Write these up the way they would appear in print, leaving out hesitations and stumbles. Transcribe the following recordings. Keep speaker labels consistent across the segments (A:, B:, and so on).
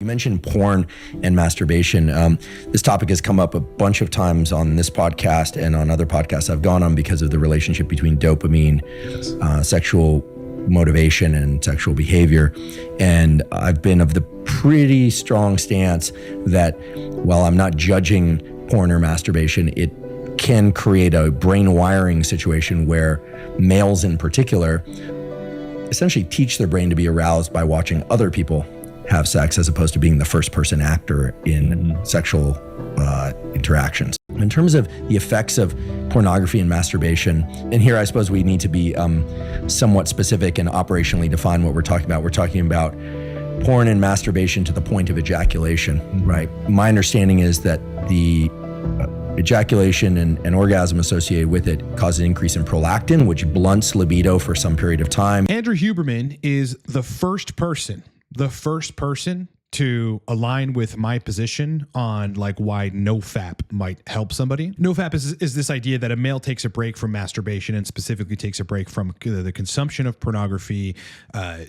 A: You mentioned porn and masturbation. This topic has come up a bunch of times on this podcast and on other podcasts I've gone on because of the relationship between dopamine, sexual motivation, and sexual behavior. And I've been of the pretty strong stance that while I'm not judging porn or masturbation, it can create a brain wiring situation where males in particular essentially teach their brain to be aroused by watching other people have sex as opposed to being the first person actor in sexual interactions. In terms of the effects of pornography and masturbation, and here I suppose we need to be somewhat specific and operationally define what we're talking about. We're talking about porn and masturbation to the point of ejaculation, right? My understanding is that the ejaculation and orgasm associated with it causes an increase in prolactin, which blunts libido for some period of time.
B: Andrew Huberman is the first person to align with my position on like why NOFAP might help somebody. NOFAP is this idea that a male takes a break from masturbation and specifically takes a break from the consumption of pornography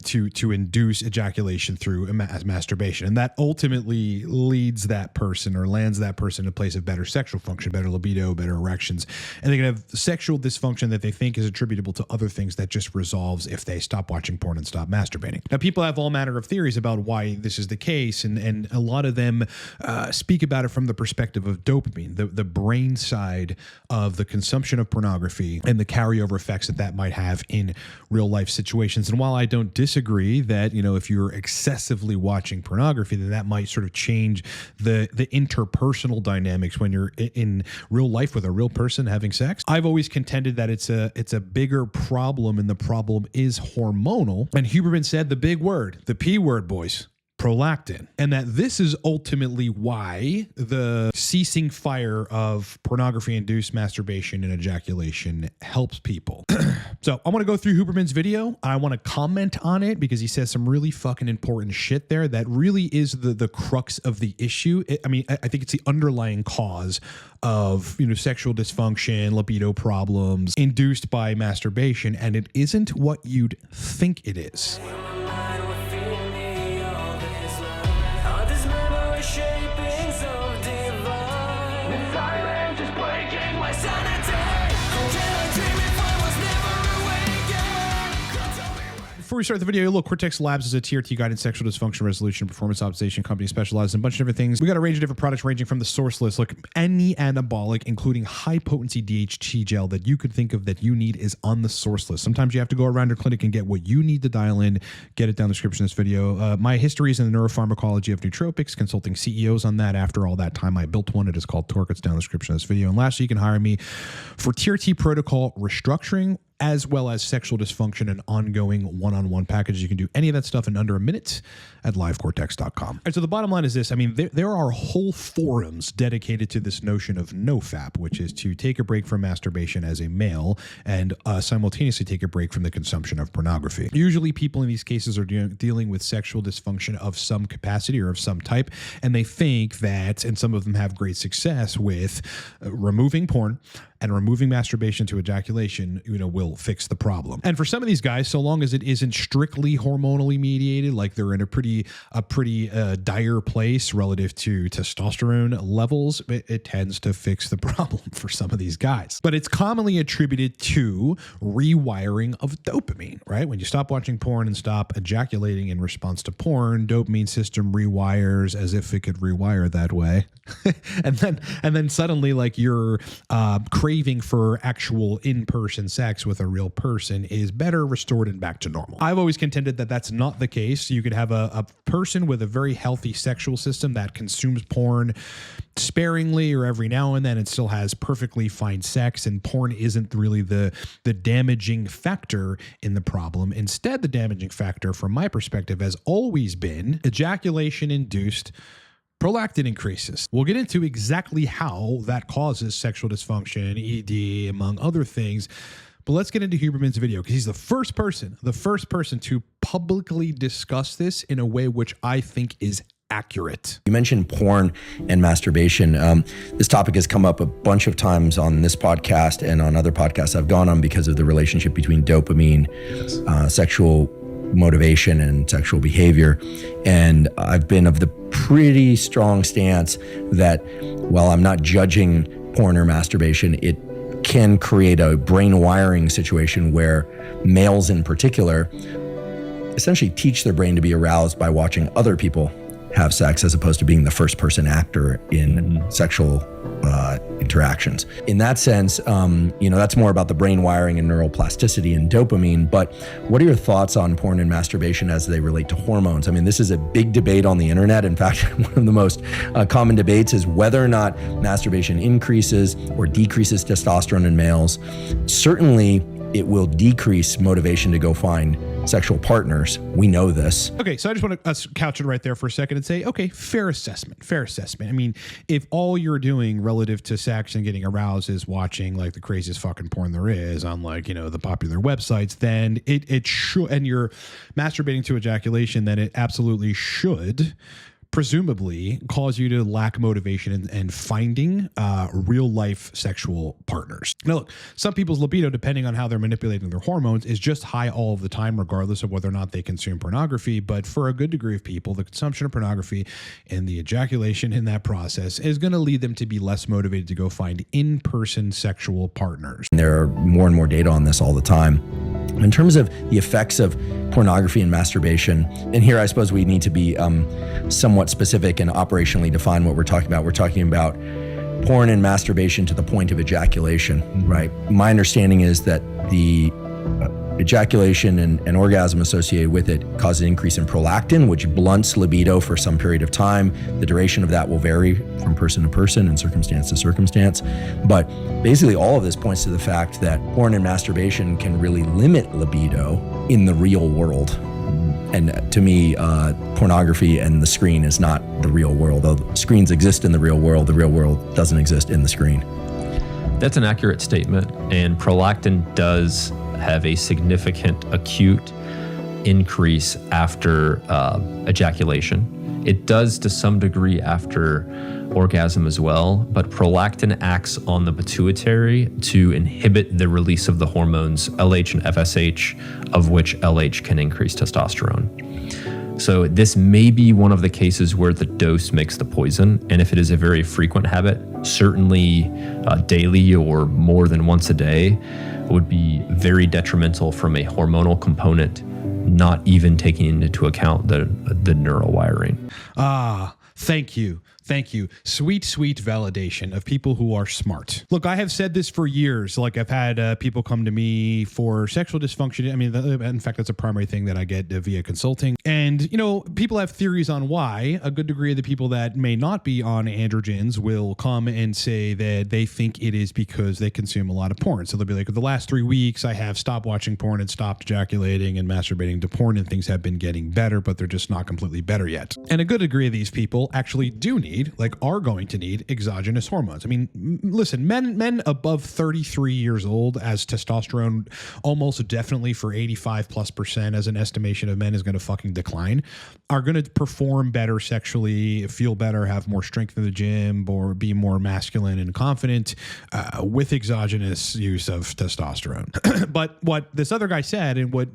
B: to induce ejaculation through masturbation. And that ultimately leads that person or lands that person in a place of better sexual function, better libido, better erections. And they can have sexual dysfunction that they think is attributable to other things that just resolves if they stop watching porn and stop masturbating. Now, people have all manner of theories about why this is the case. And a lot of them speak about it from the perspective of dopamine, the brain side of the consumption of pornography and the carryover effects that might have in real life situations. And while I don't disagree that, you know, if you're excessively watching pornography, then that might sort of change the interpersonal dynamics when you're in real life with a real person having sex, I've always contended that it's a bigger problem, and the problem is hormonal. And Huberman said the big word, the P word, boys. Prolactin, and that this is ultimately why the ceasing fire of pornography-induced masturbation and ejaculation helps people. So I want to go through Huberman's video. I want to comment on it because he says some really fucking important shit there that really is the crux of the issue. I think it's the underlying cause of, you know, sexual dysfunction, libido problems induced by masturbation, and it isn't what you'd think it is. Before we start the video, look, Cortex Labs is a TRT guided sexual dysfunction resolution performance optimization company specialized in a bunch of different things. We got a range of different products ranging from the source list. Look, any anabolic, including high potency DHT gel that you could think of that you need is on the source list. Sometimes you have to go around your clinic and get what you need to dial in. Get it down the description of this video. My history is in the neuropharmacology of nootropics, consulting CEOs on that. After all that time, I built one. It is called Torque. It's down the description of this video. And lastly, you can hire me for TRT protocol restructuring, as well as sexual dysfunction and ongoing one-on-one packages. You can do any of that stuff in under a minute at livecortex.com. All right, so the bottom line is this. I mean, there are whole forums dedicated to this notion of NOFAP, which is to take a break from masturbation as a male and simultaneously take a break from the consumption of pornography. Usually people in these cases are dealing with sexual dysfunction of some capacity or of some type, and they think that, and some of them have great success with removing porn and removing masturbation to ejaculation, you know, will fix the problem. And for some of these guys, so long as it isn't strictly hormonally mediated, like they're in a pretty dire place relative to testosterone levels, it tends to fix the problem for some of these guys. But it's commonly attributed to rewiring of dopamine, right? When you stop watching porn and stop ejaculating in response to porn, dopamine system rewires as if it could rewire that way. and then suddenly, like, you're craving for actual in-person sex with a real person is better restored and back to normal. I've always contended that that's not the case. You could have a person with a very healthy sexual system that consumes porn sparingly or every now and then and still has perfectly fine sex, and porn isn't really the damaging factor in the problem. Instead, the damaging factor from my perspective has always been ejaculation-induced prolactin increases. We'll get into exactly how that causes sexual dysfunction, ED, among other things. But let's get into Huberman's video because he's the first person to publicly discuss this in a way which I think is accurate.
A: You mentioned porn and masturbation. This topic has come up a bunch of times on this podcast and on other podcasts I've gone on because of the relationship between dopamine, sexual motivation, and sexual behavior. And I've been of the pretty strong stance that while I'm not judging porn or masturbation, it can create a brain wiring situation where males in particular essentially teach their brain to be aroused by watching other people have sex as opposed to being the first person actor in sexual interactions. In that sense, that's more about the brain wiring and neuroplasticity and dopamine. But what are your thoughts on porn and masturbation as they relate to hormones? I mean, this is a big debate on the internet. In fact, one of the most common debates is whether or not masturbation increases or decreases testosterone in males. Certainly, it will decrease motivation to go find sexual partners. We know this.
B: Okay, so I just want to couch it right there for a second and say, okay, fair assessment. I mean, if all you're doing relative to sex and getting aroused is watching like the craziest fucking porn there is on like, the popular websites, then it should, and you're masturbating to ejaculation, then it absolutely should presumably cause you to lack motivation and finding real life sexual partners. Now, look, some people's libido, depending on how they're manipulating their hormones, is just high all of the time, regardless of whether or not they consume pornography. But for a good degree of people, the consumption of pornography and the ejaculation in that process is going to lead them to be less motivated to go find in-person sexual partners.
A: There are more and more data on this all the time. In terms of the effects of pornography and masturbation, and here I suppose we need to be somewhat specific and operationally define what we're talking about. We're talking about porn and masturbation to the point of ejaculation, right? My understanding is that the ejaculation and orgasm associated with it causes an increase in prolactin, which blunts libido for some period of time. The duration of that will vary from person to person and circumstance to circumstance. But basically all of this points to the fact that porn and masturbation can really limit libido in the real world. And to me, pornography and the screen is not the real world. Though screens exist in the real world doesn't exist in the screen.
C: That's an accurate statement. And prolactin does have a significant acute increase after ejaculation. It does to some degree after orgasm as well, but prolactin acts on the pituitary to inhibit the release of the hormones LH and FSH, of which LH can increase testosterone. So this may be one of the cases where the dose makes the poison, and if it is a very frequent habit, certainly daily or more than once a day, would be very detrimental from a hormonal component, not even taking into account the neural wiring.
B: Thank you. Sweet validation of people who are smart. Look, I have said this for years. Like I've had people come to me for sexual dysfunction. I mean, in fact, that's a primary thing that I get via consulting. And, people have theories on why. A good degree of the people that may not be on androgens will come and say that they think it is because they consume a lot of porn. So they'll be like, the last 3 weeks I have stopped watching porn and stopped ejaculating and masturbating to porn, and things have been getting better, but they're just not completely better yet. And a good degree of these people actually are going to need exogenous hormones. I mean, listen, men above 33 years old, as testosterone almost definitely for 85+% as an estimation of men is going to fucking decline, are going to perform better sexually, feel better, have more strength in the gym, or be more masculine and confident with exogenous use of testosterone. But what this other guy said, and what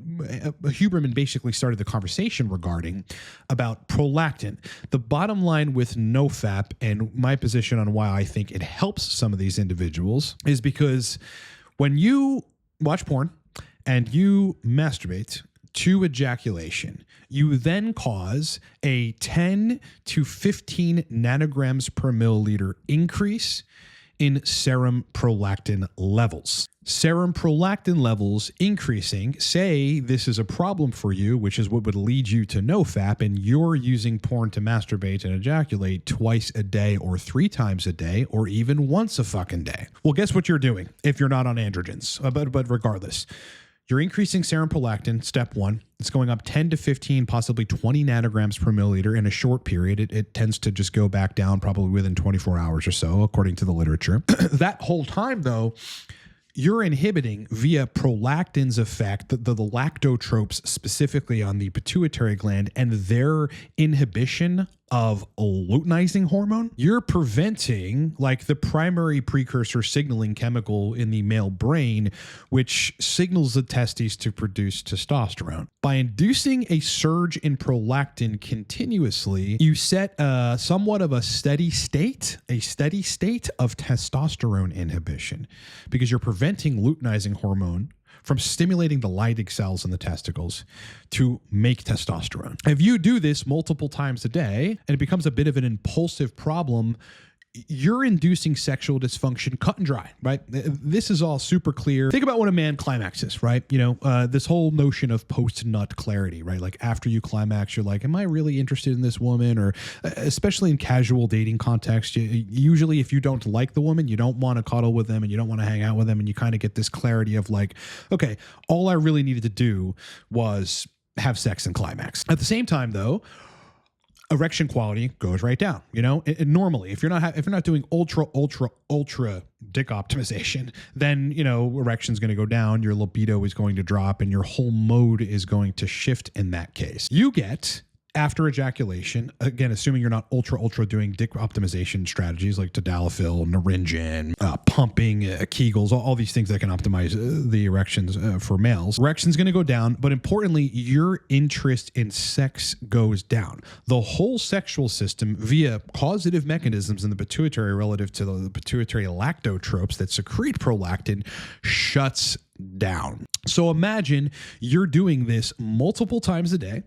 B: Huberman basically started the conversation regarding about prolactin, the bottom line with NOFAP and my position on why I think it helps some of these individuals is because when you watch porn and you masturbate to ejaculation, you then cause a 10 to 15 nanograms per milliliter increase in serum prolactin levels. Serum prolactin levels increasing, say this is a problem for you, which is what would lead you to NOFAP, and you're using porn to masturbate and ejaculate twice a day or 3 times a day or even once a fucking day. Well, guess what you're doing if you're not on androgens? But regardless, you're increasing serum prolactin, step 1. It's going up 10 to 15, possibly 20 nanograms per milliliter in a short period. It tends to just go back down probably within 24 hours or so, according to the literature. That whole time, though, you're inhibiting via prolactin's effect, the lactotropes specifically on the pituitary gland, and their inhibition of luteinizing hormone, you're preventing like the primary precursor signaling chemical in the male brain, which signals the testes to produce testosterone. By inducing a surge in prolactin continuously, you set somewhat of a steady state of testosterone inhibition, because you're preventing luteinizing hormone from stimulating the Leydig cells in the testicles to make testosterone. If you do this multiple times a day and it becomes a bit of an impulsive problem, you're inducing sexual dysfunction cut and dry, right? This is all super clear. Think about when a man climaxes, right? You know, this whole notion of post-nut clarity, right? Like after you climax, you're like, am I really interested in this woman? Or especially in casual dating context, usually if you don't like the woman, you don't want to cuddle with them and you don't want to hang out with them. And you kind of get this clarity of like, okay, all I really needed to do was have sex and climax. At the same time though, erection quality goes right down. You know, normally, if you're not doing ultra dick optimization, then, you know, erection's going to go down, your libido is going to drop, and your whole mode is going to shift in that case. You get, after ejaculation, again, assuming you're not ultra doing dick optimization strategies like tadalafil, naringin, pumping, Kegels, all these things that can optimize the erections for males. Erection's going to go down, but importantly, your interest in sex goes down. The whole sexual system, via causative mechanisms in the pituitary relative to the pituitary lactotropes that secrete prolactin, shuts down. So imagine you're doing this multiple times a day,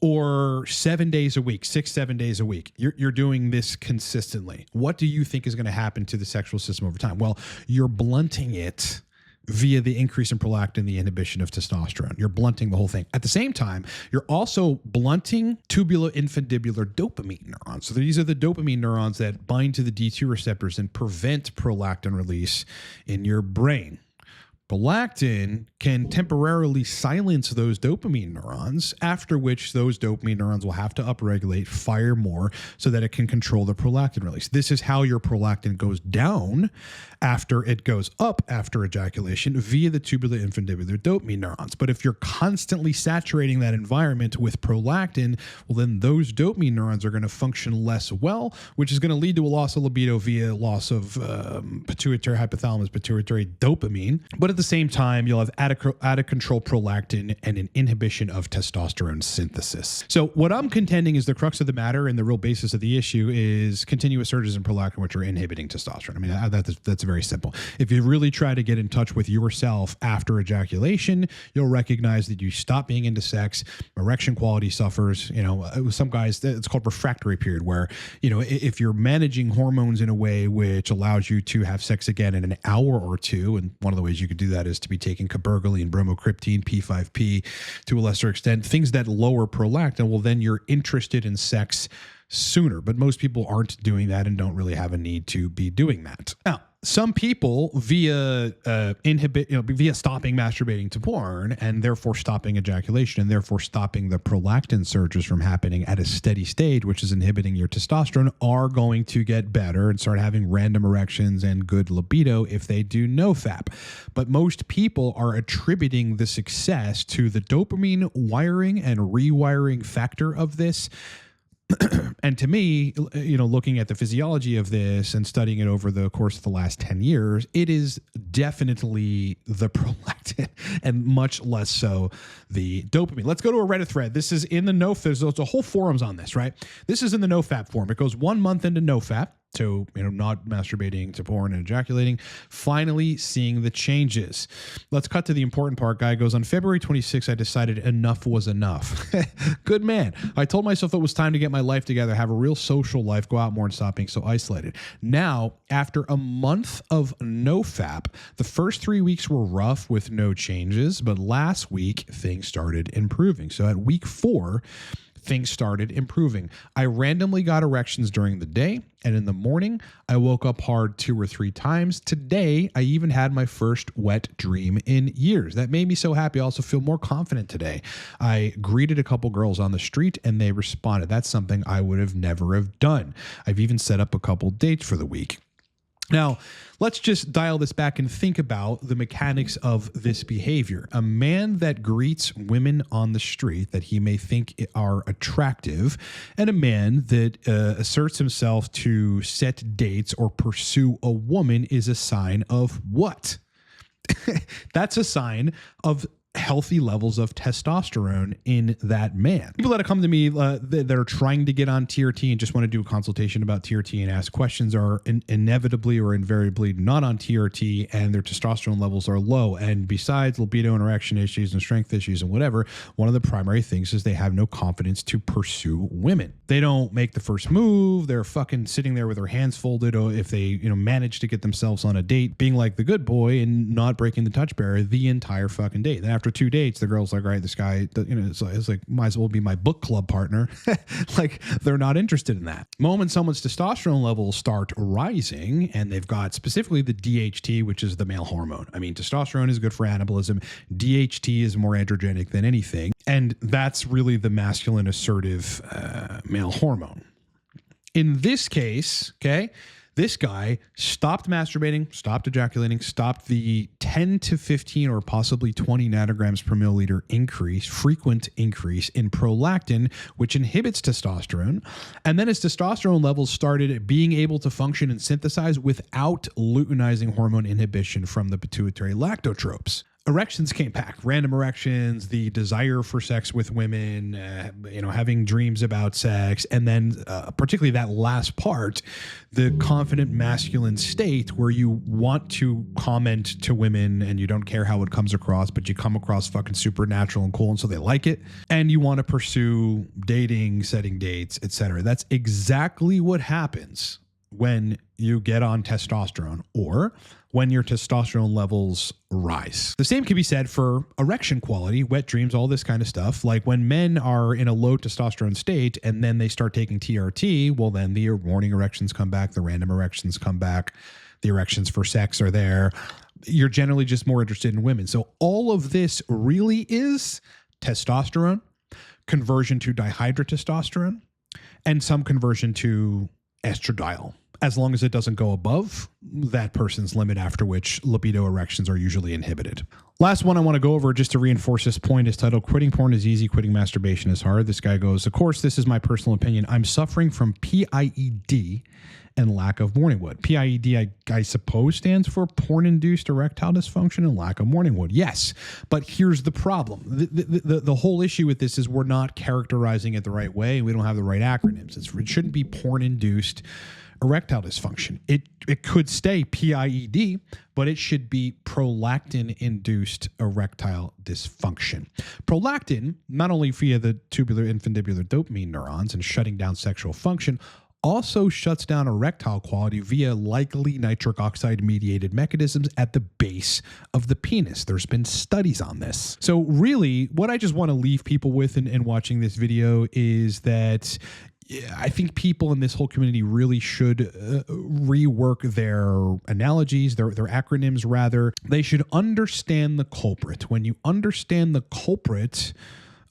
B: or 7 days a week, 6-7 days a week. You're doing this consistently. What do you think is going to happen to the sexual system over time? Well, you're blunting it via the increase in prolactin, the inhibition of testosterone. You're blunting the whole thing. At the same time, you're also blunting tubuloinfundibular dopamine neurons. So these are the dopamine neurons that bind to the D2 receptors and prevent prolactin release in your brain. Prolactin can temporarily silence those dopamine neurons, after which those dopamine neurons will have to upregulate, fire more, so that it can control the prolactin release. This is how your prolactin goes down after it goes up after ejaculation via the tubuloinfundibular dopamine neurons. But if you're constantly saturating that environment with prolactin, well, then those dopamine neurons are going to function less well, which is going to lead to a loss of libido via loss of pituitary hypothalamus, pituitary dopamine. But at the same time, you'll have out of control prolactin and an inhibition of testosterone synthesis. So what I'm contending is the crux of the matter and the real basis of the issue is continuous surges in prolactin, which are inhibiting testosterone. I mean, that's very simple. If you really try to get in touch with yourself after ejaculation, you'll recognize that you stop being into sex, erection quality suffers. You know, some guys, it's called refractory period, where, you know, if you're managing hormones in a way which allows you to have sex again in an hour or two, and one of the ways you could do that is to be taking cabergoline, bromocriptine, P5P, to a lesser extent, things that lower prolactin, well, then you're interested in sex sooner. But most people aren't doing that and don't really have a need to be doing that. Now, some people via stopping masturbating to porn and therefore stopping ejaculation and therefore stopping the prolactin surges from happening at a steady state, which is inhibiting your testosterone, are going to get better and start having random erections and good libido if they do NOFAP. But most people are attributing the success to the dopamine wiring and rewiring factor of this. And to me, you know, looking at the physiology of this and studying it over the course of the last 10 years, it is definitely the prolactin and much less so the dopamine. Let's go to a Reddit thread. This is in the NoFap. There's a whole forums on this, right? This is in the NoFap forum. It goes 1 month into NoFap. So, you know, not masturbating to porn and ejaculating, finally seeing the changes. Let's cut to the important part. Guy goes, on February 26th, I decided enough was enough. Good man. I told myself it was time to get my life together, have a real social life, go out more and stop being so isolated. Now, after a month of NoFap, the first 3 weeks were rough with no changes, but last week things started improving. So at week 4, things started improving. I randomly got erections during the day, and in the morning, I woke up hard 2 or 3 times. Today, I even had my first wet dream in years. That made me so happy. I also feel more confident today. I greeted a couple girls on the street, and they responded. That's something I would have never have done. I've even set up a couple dates for the week. Now, let's just dial this back and think about the mechanics of this behavior. A man that greets women on the street that he may think are attractive, and a man that asserts himself to set dates or pursue a woman is a sign of what? That's a sign of healthy levels of testosterone in that man. People that have come to me that are trying to get on TRT and just want to do a consultation about TRT and ask questions are inevitably or invariably not on TRT, and their testosterone levels are low. And besides libido and erection issues and strength issues and whatever, one of the primary things is they have no confidence to pursue women. They don't make the first move. They're fucking sitting there with their hands folded, or if they manage to get themselves on a date, being like the good boy and not breaking the touch barrier the entire fucking date. Then after 2 dates, the girl's like, all right, this guy, it's like might as well be my book club partner. Like, they're not interested in that. The moment someone's testosterone levels start rising, and they've got specifically the DHT, which is the male hormone. I mean, testosterone is good for anabolism. DHT is more androgenic than anything. And that's really the masculine assertive male hormone. In this case, okay, this guy stopped masturbating, stopped ejaculating, stopped the 10 to 15 or possibly 20 nanograms per milliliter frequent increase in prolactin, which inhibits testosterone. And then his testosterone levels started being able to function and synthesize without luteinizing hormone inhibition from the pituitary lactotropes. Erections came back, random erections, the desire for sex with women, having dreams about sex, and then particularly that last part, the confident masculine state where you want to comment to women and you don't care how it comes across, but you come across fucking supernatural and cool, and so they like it, and you want to pursue dating, setting dates, etc. That's exactly what happens when you get on testosterone or when your testosterone levels rise. The same can be said for erection quality, wet dreams, all this kind of stuff. Like when men are in a low testosterone state and then they start taking TRT, well, then the morning erections come back, the random erections come back, the erections for sex are there. You're generally just more interested in women. So all of this really is testosterone, conversion to dihydrotestosterone, and some conversion to estradiol, as long as it doesn't go above that person's limit, after which libido erections are usually inhibited. Last one I want to go over just to reinforce this point is titled "Quitting Porn is Easy, Quitting Masturbation is Hard." This guy goes, of course, this is my personal opinion. I'm suffering from PIED and lack of morning wood. PIED, I suppose, stands for porn-induced erectile dysfunction and lack of morning wood. Yes, but here's the problem. The whole issue with this is we're not characterizing it the right way. We don't have the right acronyms. It shouldn't be porn-induced erectile dysfunction. It could stay PIED, but it should be prolactin-induced erectile dysfunction. Prolactin, not only via the tubular infundibular dopamine neurons and shutting down sexual function, also shuts down erectile quality via likely nitric oxide mediated mechanisms at the base of the penis. There's been studies on this. So really, what I just want to leave people with in watching this video is that I think people in this whole community really should rework their analogies, their acronyms rather. They should understand the culprit. When you understand the culprit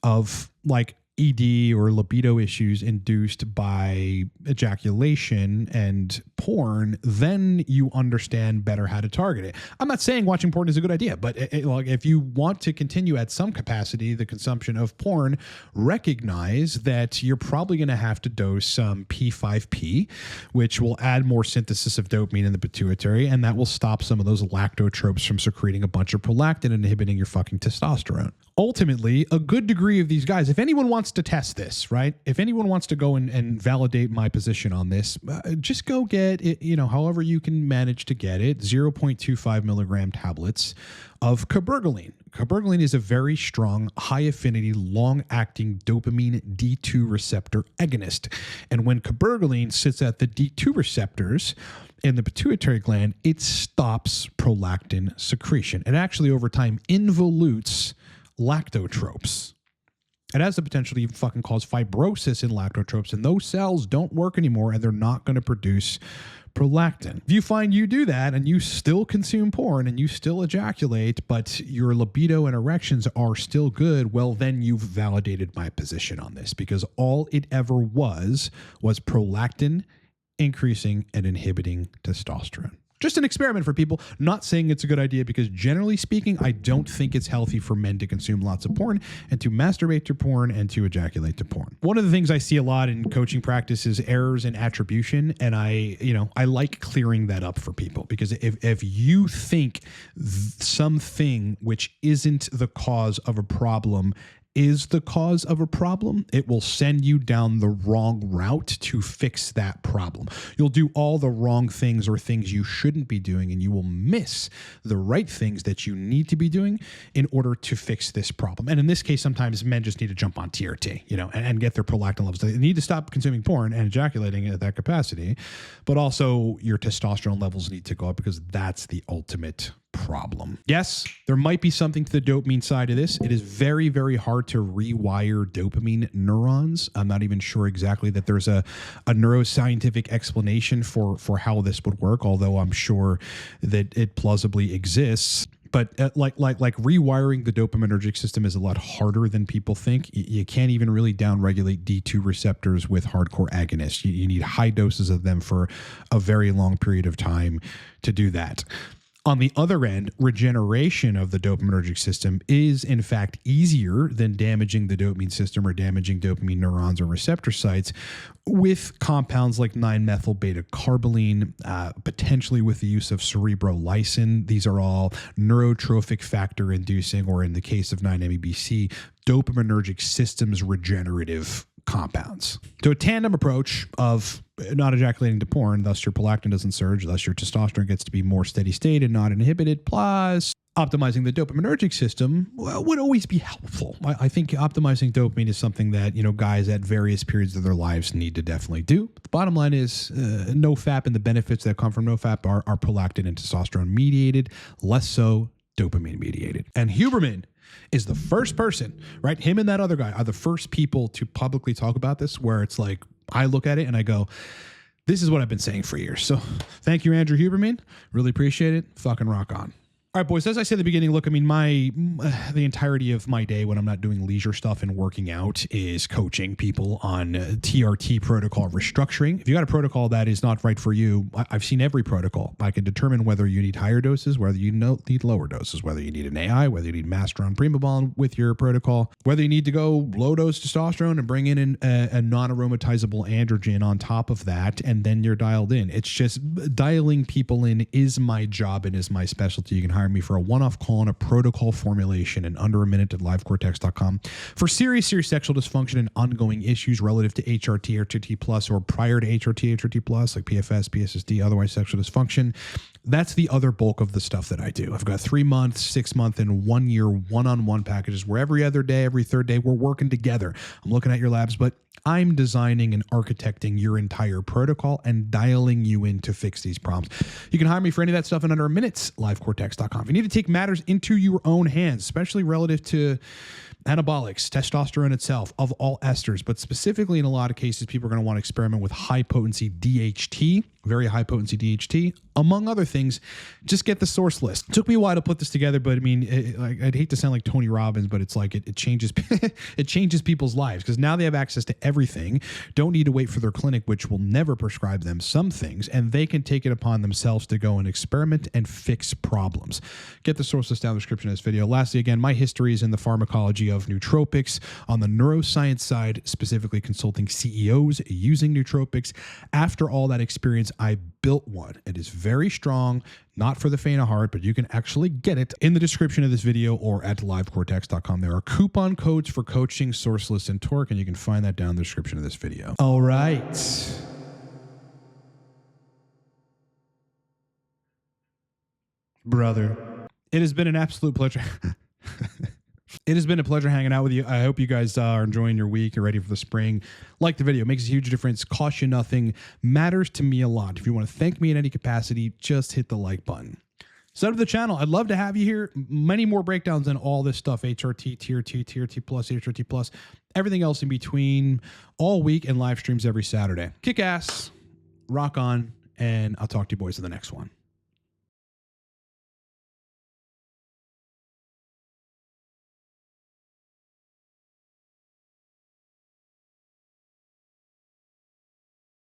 B: of like ED or libido issues induced by ejaculation and porn, then you understand better how to target it. I'm not saying watching porn is a good idea, but if you want to continue at some capacity the consumption of porn, recognize that you're probably going to have to dose some P5P, which will add more synthesis of dopamine in the pituitary, and that will stop some of those lactotropes from secreting a bunch of prolactin and inhibiting your fucking testosterone. Ultimately, a good degree of these guys, if anyone wants to test this, right? If anyone wants to go and validate my position on this, just go get it, however you can manage to get it, 0.25 milligram tablets of cabergoline. Cabergoline is a very strong, high affinity, long acting dopamine D2 receptor agonist. And when cabergoline sits at the D2 receptors in the pituitary gland, it stops prolactin secretion. It actually over time involutes lactotropes. It has the potential to even fucking cause fibrosis in lactotropes, and those cells don't work anymore and they're not going to produce prolactin. If you find you do that and you still consume porn and you still ejaculate, but your libido and erections are still good, well, then you've validated my position on this, because all it ever was prolactin increasing and inhibiting testosterone. Just an experiment for people. Not saying it's a good idea, because generally speaking, I don't think it's healthy for men to consume lots of porn and to masturbate to porn and to ejaculate to porn. One of the things I see a lot in coaching practice is errors in attribution. And I like clearing that up for people, because if you think something which isn't the cause of a problem is the cause of a problem, it will send you down the wrong route to fix that problem. You'll do all the wrong things or things you shouldn't be doing, and you will miss the right things that you need to be doing in order to fix this problem. And in this case, sometimes men just need to jump on TRT, and get their prolactin levels. They need to stop consuming porn and ejaculating at that capacity, but also your testosterone levels need to go up, because that's the ultimate problem. Yes, there might be something to the dopamine side of this. It is very, very hard to rewire dopamine neurons. I'm not even sure exactly that there's a neuroscientific explanation for how this would work, although I'm sure that it plausibly exists. But like rewiring the dopaminergic system is a lot harder than people think. You can't even really downregulate D2 receptors with hardcore agonists. You need high doses of them for a very long period of time to do that. On the other end, regeneration of the dopaminergic system is, in fact, easier than damaging the dopamine system or damaging dopamine neurons or receptor sites with compounds like 9-methyl-beta-carboline, potentially with the use of cerebrolysin. These are all neurotrophic factor inducing, or in the case of 9-MEBC, dopaminergic systems regenerative compounds. So a tandem approach of not ejaculating to porn, thus your prolactin doesn't surge, thus your testosterone gets to be more steady state and not inhibited, plus optimizing the dopaminergic system would always be helpful. I think optimizing dopamine is something that, guys at various periods of their lives need to definitely do. But the bottom line is NOFAP and the benefits that come from NOFAP are prolactin and testosterone mediated, less so dopamine mediated. And Huberman is the first person, right? Him and that other guy are the first people to publicly talk about this, where it's like, I look at it and I go, this is what I've been saying for years. So thank you, Andrew Huberman. Really appreciate it. Fucking rock on. All right, boys, as I said at the beginning, look, the entirety of my day when I'm not doing leisure stuff and working out is coaching people on TRT protocol restructuring. If you got a protocol that is not right for you, I've seen every protocol. I can determine whether you need higher doses, whether you need lower doses, whether you need an AI, whether you need Masteron Primabol with your protocol, whether you need to go low dose testosterone and bring in a non-aromatizable androgen on top of that, and then you're dialed in. It's just dialing people in is my job and is my specialty. You can hire me for a one-off call and a protocol formulation in under a minute at livecortex.com for serious sexual dysfunction and ongoing issues relative to HRT, HRT plus, or prior to HRT, HRT plus, like PFS, PSSD, otherwise sexual dysfunction. That's the other bulk of the stuff that I do. I've got 3 month, 6 month, and 1 year one-on-one packages where every other day, every third day, we're working together. I'm looking at your labs, but I'm designing and architecting your entire protocol and dialing you in to fix these problems. You can hire me for any of that stuff in under a minute, livecortex.com. If you need to take matters into your own hands, especially relative to anabolics, testosterone itself, of all esters, but specifically in a lot of cases, people are going to want to experiment with high potency DHT, very high potency DHT, among other things. Just get the source list. It took me a while to put this together, but I'd hate to sound like Tony Robbins, but it's like it changes it changes people's lives, because now they have access to everything, don't need to wait for their clinic, which will never prescribe them some things, and they can take it upon themselves to go and experiment and fix problems. Get the source list down in the description of this video. Lastly, again, my history is in the pharmacology of nootropics on the neuroscience side, specifically consulting CEOs using nootropics. After all that experience, I built one. It is very strong, not for the faint of heart, but you can actually get it in the description of this video or at livecortex.com. There are coupon codes for coaching, source lists, and torque, and you can find that down in the description of this video. All right. Brother, it has been an absolute pleasure. It has been a pleasure hanging out with you. I hope you guys are enjoying your week. You're ready for the spring. Like the video. It makes a huge difference. Costs you nothing. Matters to me a lot. If you want to thank me in any capacity, just hit the like button. Sub to the channel. I'd love to have you here. Many more breakdowns on all this stuff. HRT, TRT, TRT plus, HRT plus, everything else in between all week, and live streams every Saturday. Kick ass. Rock on. And I'll talk to you boys in the next one.